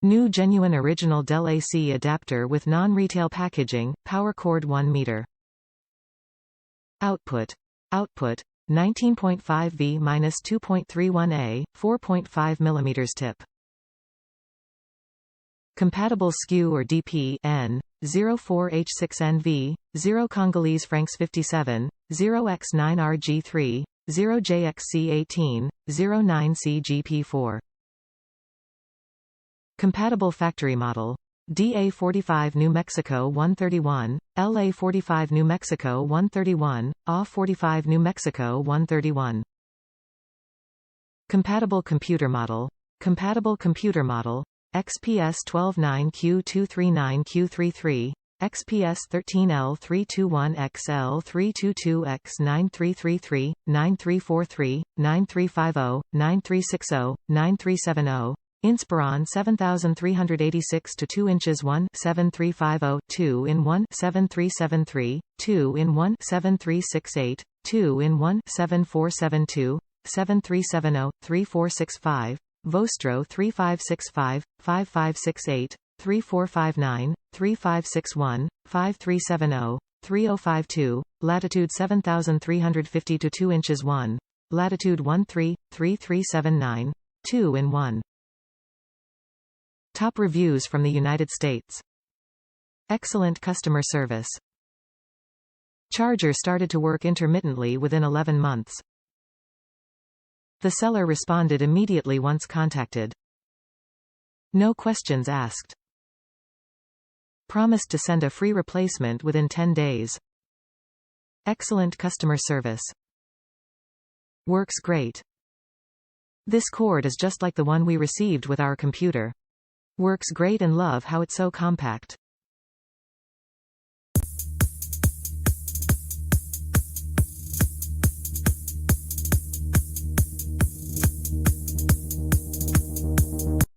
New genuine original Dell AC adapter with non-retail packaging, power cord 1 meter. Output 19.5 V-2.31 A, 4.5 mm tip. Compatible SKU or DP N 04H6NV 0 Congolese francs 57 0X9RG3 0JXC18 09CGP4. Compatible factory model DA45 New Mexico 131, LA45 New Mexico 131, AW45 New Mexico 131. Compatible computer model XPS 129Q239Q33, XPS 13L321XL 322X9333, 9343, 9350, 9360, 9370. Inspiron 7386 to 2 inches 1 7350 2 in 1 7373 2 in 1 7368 2 in 1 7472 7370 3465. Vostro 3565 5568 3459 3561 5370 3052. Latitude 7350 to 2 inches 1. Latitude 133379 2 in 1. Top reviews from the United States. Excellent customer service. Charger started to work intermittently within 11 months. The seller responded immediately once contacted. No questions asked. Promised to send a free replacement within 10 days. Excellent customer service. Works great. This cord is just like the one we received with our computer. Works great and love how it's so compact.